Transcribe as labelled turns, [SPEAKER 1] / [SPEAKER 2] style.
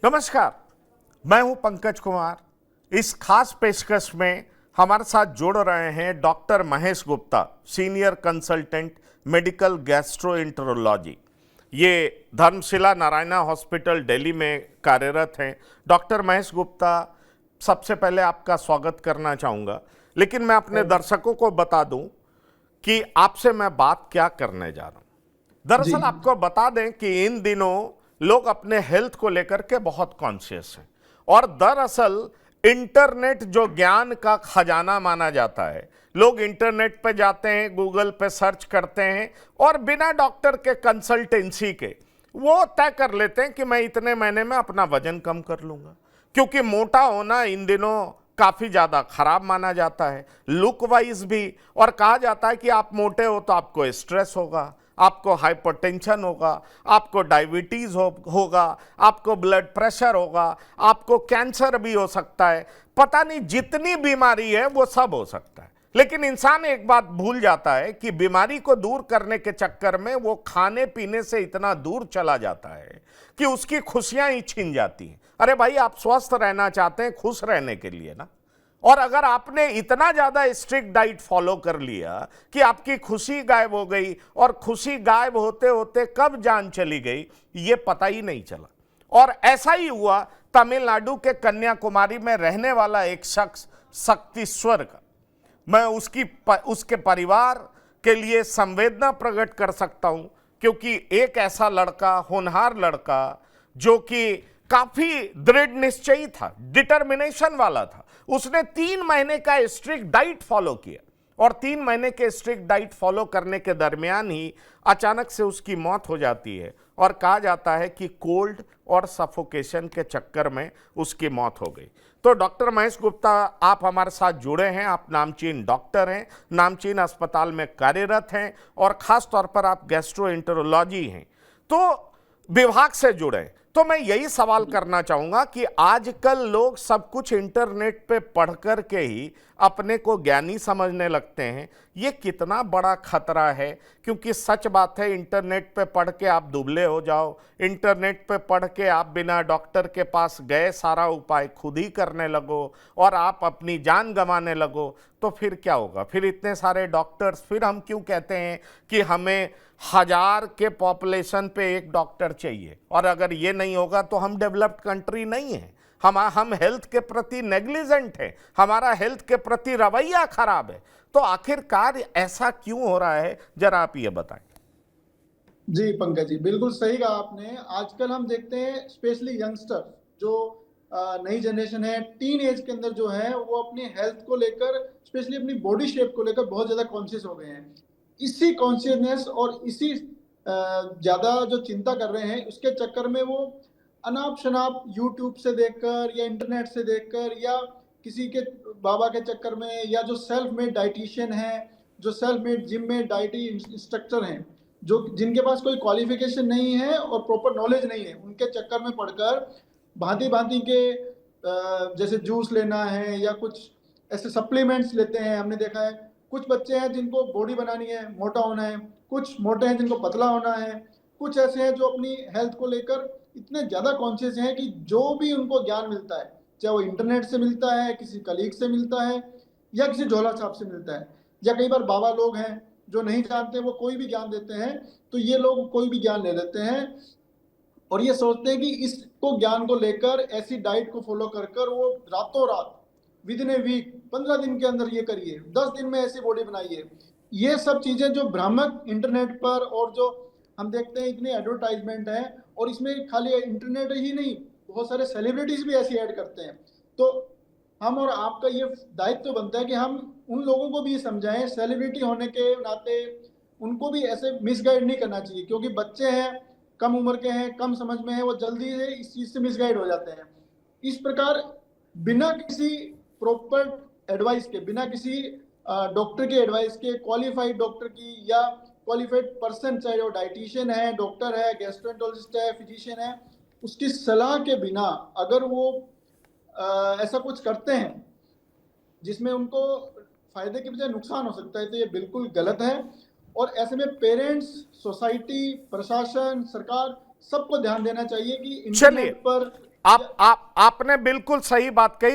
[SPEAKER 1] नमस्कार, मैं हूं पंकज कुमार। इस खास पेशकश में हमारे साथ जुड़ रहे हैं doctor Mahesh Gupta, senior consultant medical gastroenterology. ये धर्मशिला नारायणा हॉस्पिटल दिल्ली में कार्यरत हैं। डॉक्टर महेश गुप्ता, सबसे पहले आपका स्वागत करना चाहूँगा, लेकिन मैं अपने दर्शकों को बता दूं कि आपसे मैं बात क्या करने जा रहा हूँ। दरअसल आपको बता दें कि इन दिनों लोग अपने हेल्थ को लेकर के बहुत कॉन्शियस हैं और दरअसल इंटरनेट जो ज्ञान का खजाना माना जाता है, लोग इंटरनेट पे जाते हैं, गूगल पे सर्च करते हैं और बिना डॉक्टर के कंसल्टेंसी के वो तय कर लेते हैं कि मैं इतने महीने में अपना वजन कम कर लूंगा, क्योंकि मोटा होना इन दिनों काफी ज्यादा खराब माना जाता है, लुक वाइज भी। और कहा जाता है कि आप मोटे हो तो आपको स्ट्रेस होगा, आपको हाइपरटेंशन होगा, आपको डायबिटीज होगा, आपको ब्लड प्रेशर होगा, आपको कैंसर भी हो सकता है, पता नहीं जितनी बीमारी है वो सब हो सकता है। लेकिन इंसान एक बात भूल जाता है कि बीमारी को दूर करने के चक्कर में वो खाने पीने से इतना दूर चला जाता है कि उसकी खुशियां ही छिन जाती हैं। अरे भाई, आप स्वस्थ रहना चाहते हैं, खुश रहने के लिए ना। और अगर आपने इतना ज्यादा स्ट्रिक्ट डाइट फॉलो कर लिया कि आपकी खुशी गायब हो गई और खुशी गायब होते होते कब जान चली गई ये पता ही नहीं चला। और ऐसा ही हुआ तमिलनाडु के कन्याकुमारी में रहने वाला एक शख्स शक्तिश्वर का। मैं उसके परिवार के लिए संवेदना प्रकट कर सकता हूं, क्योंकि एक ऐसा लड़का, होनहार लड़का, जो कि काफी दृढ़ निश्चयी था, डिटर्मिनेशन वाला था, उसने 3 महीने का स्ट्रिक्ट डाइट फॉलो किया और 3 महीने के स्ट्रिक्ट डाइट फॉलो करने के दरमियान ही अचानक से उसकी मौत हो जाती है और कहा जाता है कि कोल्ड और सफोकेशन के चक्कर में उसकी मौत हो गई। तो डॉक्टर महेश गुप्ता, आप हमारे साथ जुड़े हैं। आप नामचीन डॉक्टर हैं, नामचीन अस्पताल में कार्यरत हैं और खास तौर पर आप गैस्ट्रोएंटेरोलॉजी हैं, तो विभाग से जुड़े हैं। तो मैं यही सवाल करना चाहूंगा कि आजकल लोग सब कुछ इंटरनेट पे पढ़ कर के ही अपने को ज्ञानी समझने लगते हैं। ये कितना बड़ा खतरा है, क्योंकि सच बात है, इंटरनेट पे पढ़ के आप दुबले हो जाओ, इंटरनेट पे पढ़ के आप बिना डॉक्टर के पास गए सारा उपाय खुद ही करने लगो और आप अपनी जान गंवाने लगो, तो फिर क्या होगा? फिर इतने सारे डॉक्टर्स, फिर हम क्यों कहते हैं कि हमें 1000 के पॉपुलेशन पे एक डॉक्टर चाहिए? और अगर ये नहीं होगा तो हम डेवलप्ड कंट्री नहीं है। हम हेल्थ के प्रति नेग्लिजेंट है, हमारा हेल्थ के प्रति रवैया खराब है। तो आखिरकार ऐसा क्यों हो रहा है, जरा आप ये बताएं।
[SPEAKER 2] जी पंकज जी, बिल्कुल सही कहा आपने। आजकल हम देखते हैं स्पेशली यंगस्टर जो नई जनरेशन है, टीन एज के अंदर जो है, वो अपनी हेल्थ को लेकर, स्पेशली अपनी बॉडी शेप को लेकर बहुत ज्यादा कॉन्शियस हो गए हैं। इसी कॉन्शियसनेस और इसी ज्यादा जो चिंता कर रहे हैं, उसके चक्कर में वो अनाप शनाप यूट्यूब से देखकर या इंटरनेट से देखकर या किसी के बाबा के चक्कर में, या जो सेल्फ मेड डाइटिशियन है, जो सेल्फ मेड जिम में डाइटी इंस्ट्रक्टर हैं, जो जिनके पास कोई क्वालिफिकेशन नहीं है और प्रॉपर नॉलेज नहीं है, उनके चक्कर में पड़कर भांति भांति के जैसे जूस लेना है या कुछ ऐसे सप्लीमेंट्स लेते हैं। हमने देखा है कुछ बच्चे हैं जिनको बॉडी बनानी है, मोटा होना है, कुछ मोटे हैं जिनको पतला होना है, कुछ ऐसे हैं जो अपनी हेल्थ को लेकर इतने ज़्यादा कॉन्शियस हैं कि जो भी उनको ज्ञान मिलता है, चाहे वो इंटरनेट से मिलता है, किसी कलीग से मिलता है या किसी झोला छाप से मिलता है, या कई बार बाबा लोग हैं जो नहीं जानते, वो कोई भी ज्ञान देते हैं, तो ये लोग कोई भी ज्ञान ले लेते हैं और ये सोचते हैं कि इसको ज्ञान को लेकर ऐसी डाइट को फॉलो कर कर वो रातों रात विद इन ए वीक 15 दिन के अंदर ये करिए, 10 दिन में ऐसी बॉडी बनाइए। ये सब चीजें जो भ्रामक इंटरनेट पर, और जो हम देखते हैं इतनी एडवर्टाइजमेंट है, और इसमें खाली इंटरनेट ही नहीं, बहुत सारे सेलिब्रिटीज भी ऐसी ऐड करते हैं। तो हम और आपका ये दायित्व बनता है कि हम उन लोगों को भी समझाएं, सेलिब्रिटी होने के नाते उनको भी ऐसे मिसगाइड नहीं करना चाहिए, क्योंकि बच्चे हैं, कम उम्र के हैं, कम समझ में है, वो जल्दी से इस चीज से मिसगाइड हो जाते हैं। इस प्रकार बिना किसी प्रॉपर एडवाइस के, बिना किसी डॉक्टर के एडवाइस के, क्वालिफाइड डॉक्टर की या क्वालिफाइड पर्सन, चाहे वो डाइटिशियन है, डॉक्टर है, गैस्ट्रोएंटरोलॉजिस्ट है, फिजिशियन है, उसकी सलाह के बिना अगर वो ऐसा कुछ करते हैं जिसमें उनको फायदे के बजाय नुकसान हो सकता है, तो ये बिल्कुल गलत है। और ऐसे में पेरेंट्स, सोसाइटी, प्रशासन, सरकार, सबको ध्यान देना चाहिए कि इंटरनेट पर
[SPEAKER 1] आपने बिल्कुल सही बात कही।